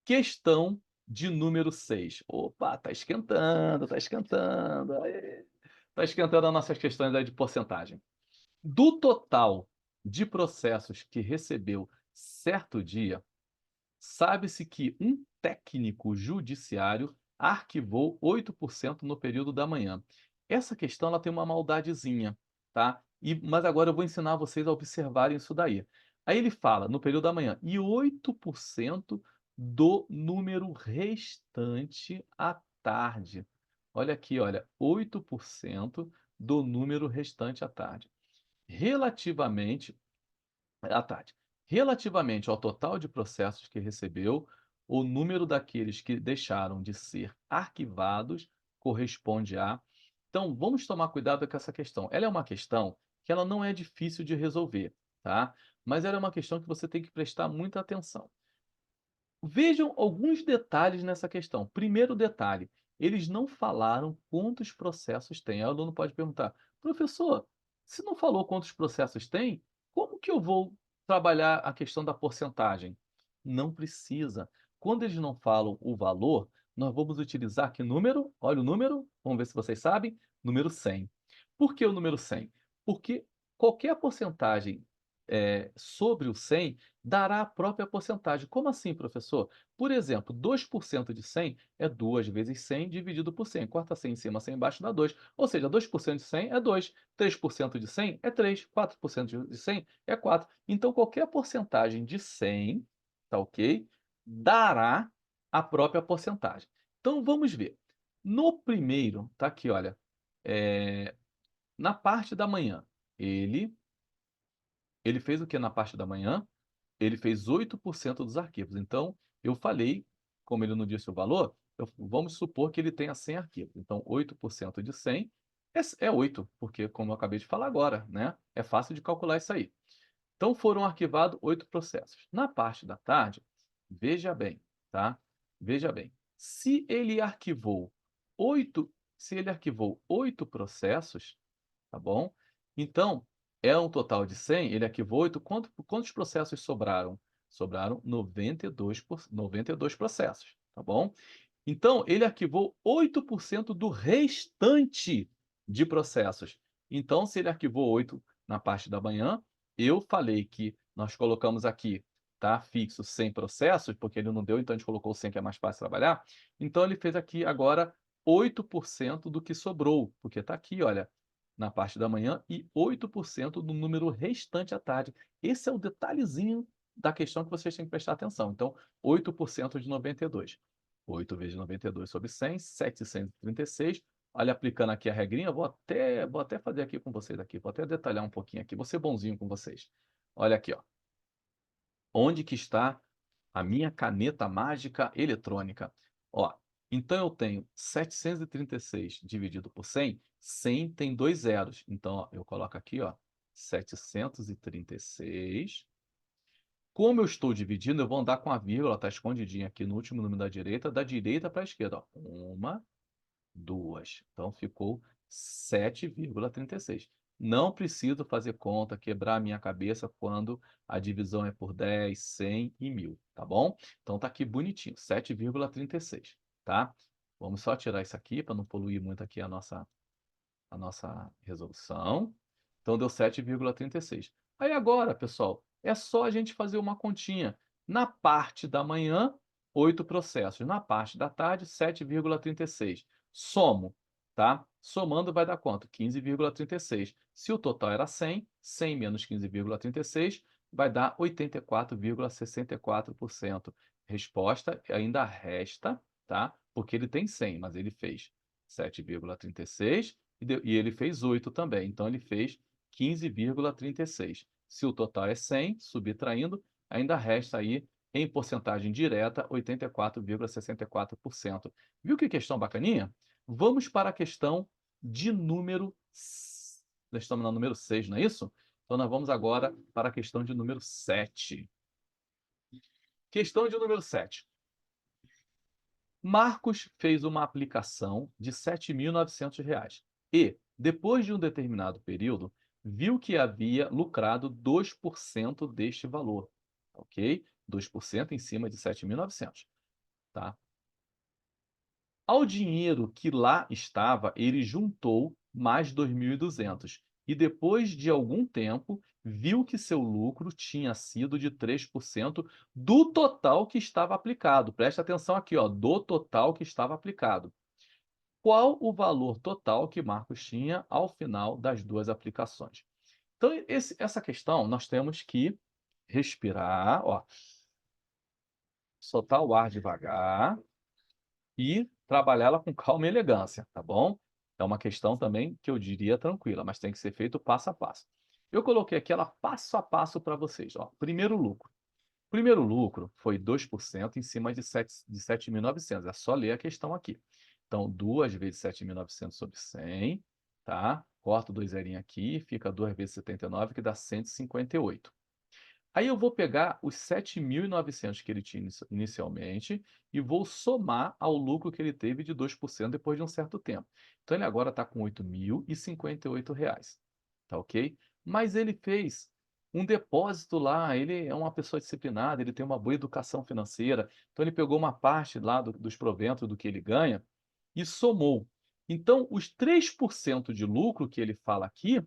Questão de número 6. Opa, tá esquentando, tá esquentando. Aê. Tá esquentando as nossas questões aí de porcentagem. Do total de processos que recebeu certo dia, sabe-se que um técnico judiciário arquivou 8% no período da manhã. Essa questão ela tem uma maldadezinha, tá? Mas agora eu vou ensinar vocês a observarem isso daí. Aí ele fala, no período da manhã, e 8% do número restante à tarde. Olha aqui, olha, 8% do número restante à tarde. Relativamente à tarde. Relativamente ao total de processos que recebeu, o número daqueles que deixaram de ser arquivados corresponde a. Então, vamos tomar cuidado com essa questão. Ela é uma questão que ela não é difícil de resolver, tá? Mas ela é uma questão que você tem que prestar muita atenção. Vejam alguns detalhes nessa questão. Primeiro detalhe, eles não falaram quantos processos tem. Aí o aluno pode perguntar: "Professor, se não falou quantos processos tem, como que eu vou trabalhar a questão da porcentagem?". Não precisa. Quando eles não falam o valor, nós vamos utilizar que número? Olha o número, vamos ver se vocês sabem, número 100. Por que o número 100? Porque qualquer porcentagem, sobre o 100 dará a própria porcentagem. Como assim, professor? Por exemplo, 2% de 100 é 2 vezes 100 dividido por 100. Corta 100 em cima, 100 embaixo dá 2. Ou seja, 2% de 100 é 2. 3% de 100 é 3. 4% de 100 é 4. Então, qualquer porcentagem de 100, tá ok? Dará a própria porcentagem. Então, vamos ver. No primeiro, tá aqui, olha, na parte da manhã, ele fez o que na parte da manhã? Ele fez 8% dos arquivos. Então, eu falei, como ele não disse o valor, vamos supor que ele tenha 100 arquivos. Então, 8% de 100 é 8, porque, como eu acabei de falar agora, né? É fácil de calcular isso aí. Então, foram arquivados 8 processos. Na parte da tarde, veja bem, tá? Veja bem. Se ele arquivou 8 processos, tá bom? Então, é um total de 100, ele arquivou 8, quantos processos sobraram? Sobraram 92 processos, tá bom? Então, ele arquivou 8% do restante de processos. Então, se ele arquivou 8 na parte da manhã, eu falei que nós colocamos aqui, tá, fixo 100 processos, porque ele não deu, então a gente colocou 100 que é mais fácil trabalhar. Então ele fez aqui agora 8% do que sobrou, porque está aqui, olha, na parte da manhã e 8% do número restante à tarde. Esse é o detalhezinho da questão que vocês têm que prestar atenção. Então, 8% de 92. 8 vezes 92 sobre 100, 736. Olha, aplicando aqui a regrinha, vou até fazer aqui com vocês aqui, vou até detalhar um pouquinho aqui, vou ser bonzinho com vocês. Olha aqui, ó. Onde que está a minha caneta mágica eletrônica? Ó, então eu tenho 736 dividido por 100, 100 tem 2 zeros. Então, ó, eu coloco aqui, ó, 736. Como eu estou dividindo, eu vou andar com a vírgula, está escondidinha aqui no último número da direita para a esquerda. Ó. Uma, duas. Então ficou 7,36. Não preciso fazer conta, quebrar a minha cabeça quando a divisão é por 10, 100 e 1000, tá bom? Então tá aqui bonitinho, 7,36, tá? Vamos só tirar isso aqui para não poluir muito aqui a nossa resolução. Então deu 7,36. Aí agora, pessoal, é só a gente fazer uma continha. Na parte da manhã, 8 processos. Na parte da tarde, 7,36. Somo, tá? Somando vai dar quanto? 15,36. Se o total era 100, 100 menos 15,36 vai dar 84,64%. Resposta ainda resta, tá? Porque ele tem 100, mas ele fez 7,36 e ele fez 8 também. Então, ele fez 15,36. Se o total é 100, subtraindo, ainda resta aí, em porcentagem direta, 84,64%. Viu que questão bacaninha? Vamos para a questão de número... Nós estamos na número 6, não é isso? Então, nós vamos agora para a questão de número 7. Questão de número 7. Marcos fez uma aplicação de R$ 7.900 e, depois de um determinado período, viu que havia lucrado 2% deste valor, ok? 2% em cima de 7.900, tá? Ao dinheiro que lá estava, ele juntou mais 2.200 e depois de algum tempo, viu que seu lucro tinha sido de 3% do total que estava aplicado. Preste atenção aqui, ó, do total que estava aplicado. Qual o valor total que Marcos tinha ao final das duas aplicações? Então, essa questão nós temos que respirar, ó, soltar o ar devagar e trabalhá-la com calma e elegância, tá bom? É uma questão também que eu diria tranquila, mas tem que ser feito passo a passo. Eu coloquei aqui ela passo a passo para vocês. Ó. Primeiro lucro. Primeiro lucro foi 2% em cima de 7.900. É só ler a questão aqui. Então, 2 vezes 7.900 sobre 100, tá? Corto 2 zerinhos aqui, fica 2 vezes 79, que dá 158. Aí eu vou pegar os 7.900 que ele tinha inicialmente e vou somar ao lucro que ele teve de 2% depois de um certo tempo. Então ele agora está com R$ 8.058, tá ok? Mas ele fez um depósito lá, ele é uma pessoa disciplinada, ele tem uma boa educação financeira, então ele pegou uma parte lá dos proventos do que ele ganha e somou. Então, os 3% de lucro que ele fala aqui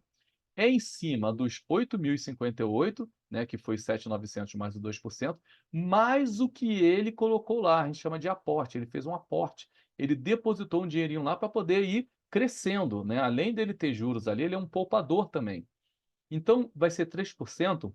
é em cima dos 8.058, né, que foi 7.900 mais os 2%, mais o que ele colocou lá, a gente chama de aporte, ele fez um aporte, ele depositou um dinheirinho lá para poder ir crescendo, né? Além dele ter juros ali, ele é um poupador também. Então, vai ser 3%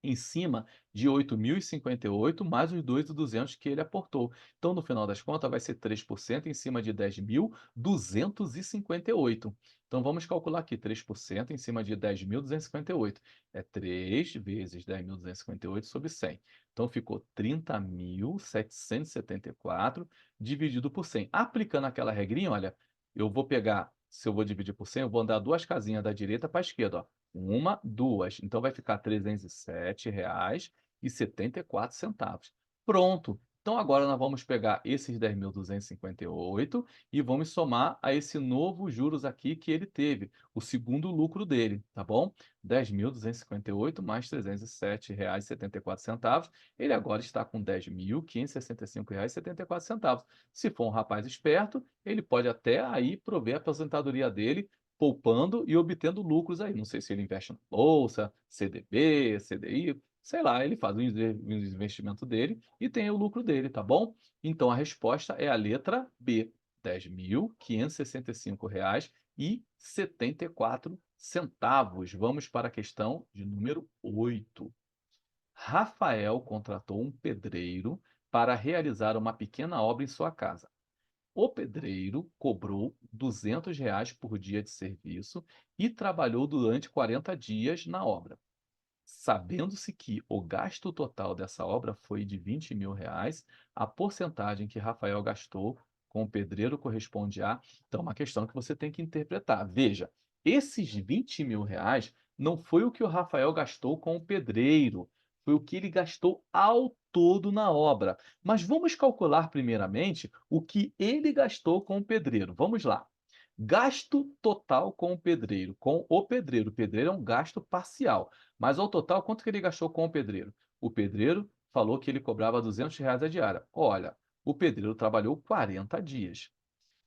em cima de 8.058 mais os 2.200 que ele aportou. Então, no final das contas, vai ser 3% em cima de 10.258. Então, vamos calcular aqui, 3% em cima de 10.258. É 3 vezes 10.258 sobre 100. Então, ficou 30.774 dividido por 100. Aplicando aquela regrinha, olha, eu vou pegar, se eu vou dividir por 100, eu vou andar duas casinhas da direita para a esquerda, ó. Uma, duas. Então vai ficar R$ 307,74. Pronto. Então agora nós vamos pegar esses 10.258 e vamos somar a esse novo juros aqui que ele teve, o segundo lucro dele, tá bom? 10.258 mais R$ 307,74. Ele agora está com R$ 10.565,74. Se for um rapaz esperto, ele pode até aí prover a aposentadoria dele poupando e obtendo lucros aí. Não sei se ele investe na bolsa, CDB, CDI, sei lá, ele faz o investimento dele e tem o lucro dele, tá bom? Então a resposta é a letra B, R$ 10.565,74. Vamos para a questão de número 8. Rafael contratou um pedreiro para realizar uma pequena obra em sua casa. O pedreiro cobrou R$ 200 por dia de serviço e trabalhou durante 40 dias na obra. Sabendo-se que o gasto total dessa obra foi de R$ 20.000, a porcentagem que Rafael gastou com o pedreiro corresponde a. Então, uma questão que você tem que interpretar. Veja, esses R$ 20.000 não foi o que o Rafael gastou com o pedreiro, foi o que ele gastou ao todo na obra. Mas vamos calcular primeiramente o que ele gastou com o pedreiro. Vamos lá. Gasto total com o pedreiro. Com o pedreiro. O pedreiro é um gasto parcial. Mas ao total, quanto que ele gastou com o pedreiro? O pedreiro falou que ele cobrava R$ 200 a diária. Olha, o pedreiro trabalhou 40 dias.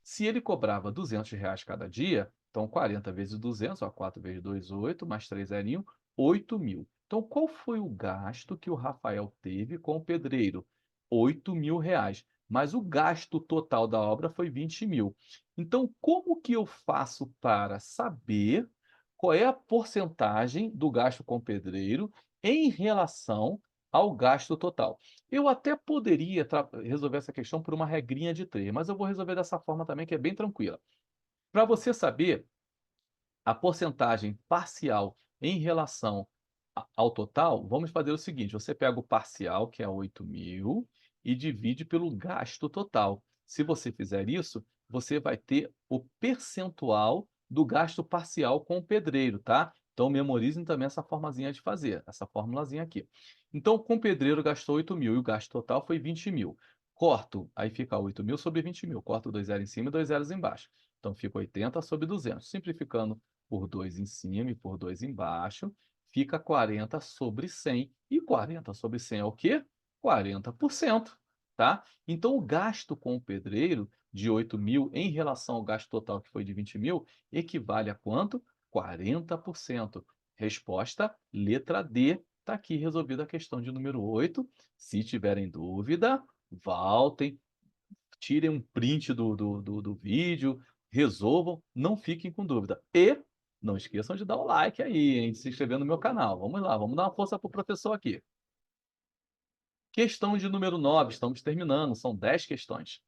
Se ele cobrava R$ 200 cada dia, então 40 vezes 200, ó, 4 vezes 2, 8, mais 3 zerinho, 8.000. Então, qual foi o gasto que o Rafael teve com o pedreiro? R$ 8.000. Mas o gasto total da obra foi 20.000. Então, como que eu faço para saber qual é a porcentagem do gasto com o pedreiro em relação ao gasto total? Eu até poderia resolver essa questão por uma regrinha de 3, mas eu vou resolver dessa forma também, que é bem tranquila. Para você saber a porcentagem parcial em relação ao total, vamos fazer o seguinte: você pega o parcial, que é 8.000, e divide pelo gasto total. Se você fizer isso, você vai ter o percentual do gasto parcial com o pedreiro, tá? Então memorizem também essa formazinha de fazer, essa formulazinha aqui. Então, com o pedreiro gastou 8.000 e o gasto total foi 20.000. Corto, aí fica 8.000 sobre 20.000. Corto 2 zeros em cima e 2 zeros embaixo. Então fica 80 sobre 200. Simplificando por 2 em cima e por 2 embaixo, fica 40 sobre 100. E 40 sobre 100 é o quê? 40%, tá? Então, o gasto com o pedreiro de 8.000 em relação ao gasto total, que foi de 20.000, equivale a quanto? 40%. Resposta, letra D. Está aqui resolvida a questão de número 8. Se tiverem dúvida, voltem, tirem um print do vídeo, resolvam, não fiquem com dúvida. E não esqueçam de dar o like aí, hein, de se inscrever no meu canal. Vamos lá, vamos dar uma força para o professor aqui. Questão de número 9, estamos terminando, são 10 questões,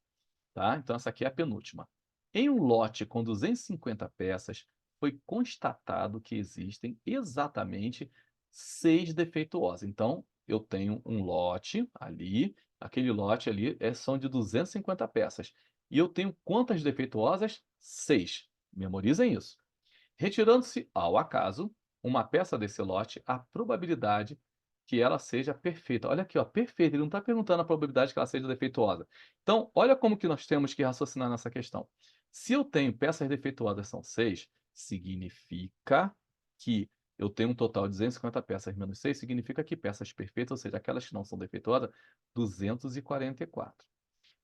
tá? Então essa aqui é a penúltima. Em um lote com 250 peças, foi constatado que existem exatamente 6 defeituosas. Então, eu tenho um lote ali, aquele lote ali são de 250 peças. E eu tenho quantas defeituosas? 6. Memorizem isso. Retirando-se, ao acaso, uma peça desse lote, a probabilidade que ela seja perfeita. Olha aqui, ó, perfeita. Ele não está perguntando a probabilidade que ela seja defeituosa. Então, olha como que nós temos que raciocinar nessa questão. Se eu tenho peças defeituosas são 6, significa que eu tenho um total de 250 peças menos 6, significa que peças perfeitas, ou seja, aquelas que não são defeituosas, 244.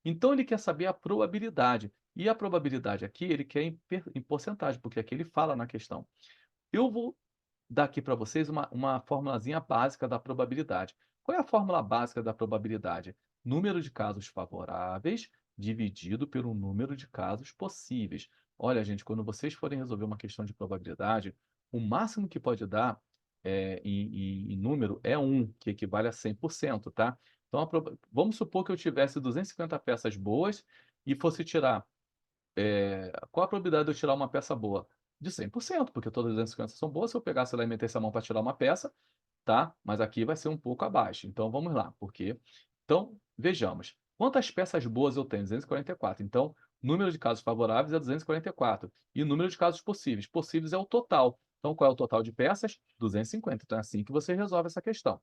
Então ele quer saber a probabilidade. E a probabilidade aqui ele quer em porcentagem, porque aqui ele fala na questão. Eu vou dar aqui para vocês uma formulazinha básica da probabilidade. Qual é a fórmula básica da probabilidade? Número de casos favoráveis dividido pelo número de casos possíveis. Olha, gente, quando vocês forem resolver uma questão de probabilidade, o máximo que pode dar em número é 1, que equivale a 100%, tá? Então, vamos supor que eu tivesse 250 peças boas e fosse tirar. Qual a probabilidade de eu tirar uma peça boa? De 100%, porque todas as 250 são boas. Se eu pegasse lá e metesse a mão para tirar uma peça, tá? Mas aqui vai ser um pouco abaixo. Então, vamos lá. Por quê? Então, vejamos. Quantas peças boas eu tenho? 244. Então, número de casos favoráveis é 244. E o número de casos possíveis? Possíveis é o total. Então, qual é o total de peças? 250. Então, é assim que você resolve essa questão.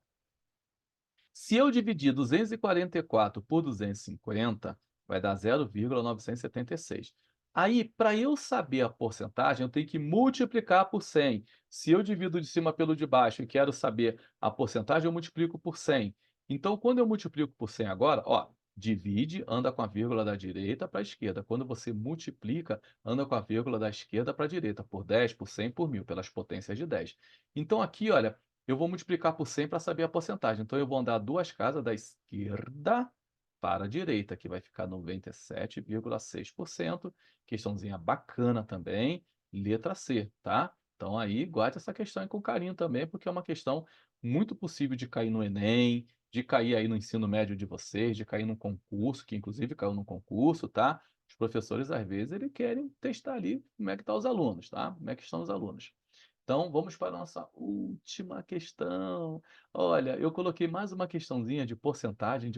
Se eu dividir 244 por 250, vai dar 0,976. Aí, para eu saber a porcentagem, eu tenho que multiplicar por 100. Se eu divido de cima pelo de baixo e quero saber a porcentagem, eu multiplico por 100. Então, quando eu multiplico por 100 agora, ó, divide, anda com a vírgula da direita para a esquerda. Quando você multiplica, anda com a vírgula da esquerda para a direita, por 10, por 100, por 1000, pelas potências de 10. Então aqui, olha, eu vou multiplicar por 100 para saber a porcentagem. Então eu vou andar 2 casas da esquerda para a direita, que vai ficar 97,6%. Questãozinha bacana também, letra C, tá? Então aí guarde essa questão aí com carinho também, porque é uma questão muito possível de cair no Enem, de cair aí no ensino médio de vocês, de cair num concurso, que inclusive caiu num concurso, tá? Os professores, às vezes, eles querem testar ali como é que estão os alunos, tá? Como é que estão os alunos. Então, vamos para a nossa última questão. Olha, eu coloquei mais uma questãozinha de porcentagem,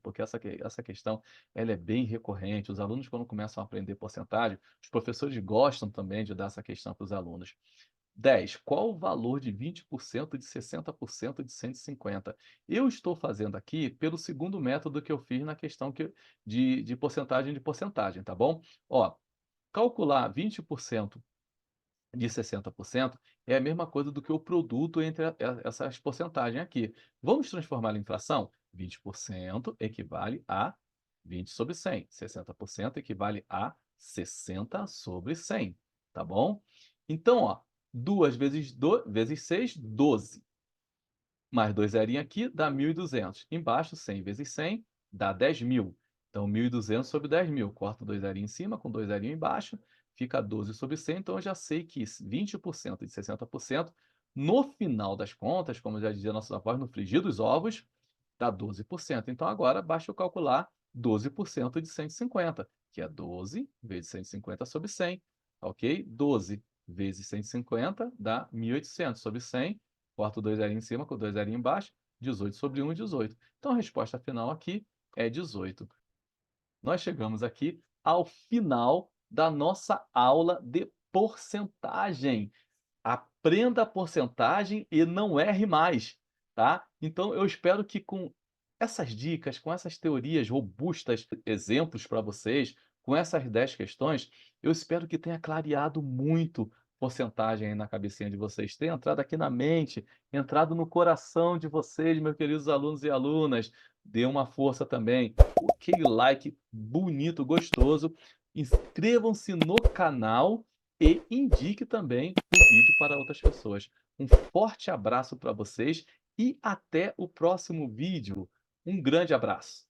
porque essa questão ela é bem recorrente. Os alunos, quando começam a aprender porcentagem, os professores gostam também de dar essa questão para os alunos. 10. Qual o valor de 20% de 60% de 150? Eu estou fazendo aqui pelo segundo método que eu fiz na questão de porcentagem, tá bom? Ó, calcular 20% de 60% é a mesma coisa do que o produto entre essas porcentagens aqui. Vamos transformar em inflação? 20% equivale a 20 sobre 100. 60% equivale a 60 sobre 100, tá bom? Então, ó, 2 vezes 6, 12. Mais 2 zerinhos aqui dá 1.200. Embaixo, 100 vezes 100 dá 10.000. Então, 1.200 sobre 10.000. Corto 2 zerinhos em cima, com 2 zerinhos embaixo, fica 12 sobre 100. Então, eu já sei que 20% de 60%, no final das contas, como já dizia nossos avós, no frigir dos ovos, dá 12%. Então, agora basta eu calcular 12% de 150, que é 12 vezes 150 sobre 100. Ok? 12 vezes 150 dá 1.800 sobre 100. Corto 2 zerinhos em cima com 2 zerinhos embaixo. 18 sobre 1, 18. Então, a resposta final aqui é 18. Nós chegamos aqui ao final da nossa aula de porcentagem. Aprenda a porcentagem e não erre mais, tá? Então eu espero que com essas dicas, com essas teorias robustas, exemplos para vocês, com essas 10 questões, eu espero que tenha clareado muito porcentagem aí na cabecinha de vocês, tenha entrado aqui na mente, entrado no coração de vocês, meus queridos alunos e alunas. Dê uma força também, aquele like bonito, gostoso, inscrevam-se no canal e indique também o vídeo para outras pessoas. Um forte abraço para vocês e até o próximo vídeo. Um grande abraço.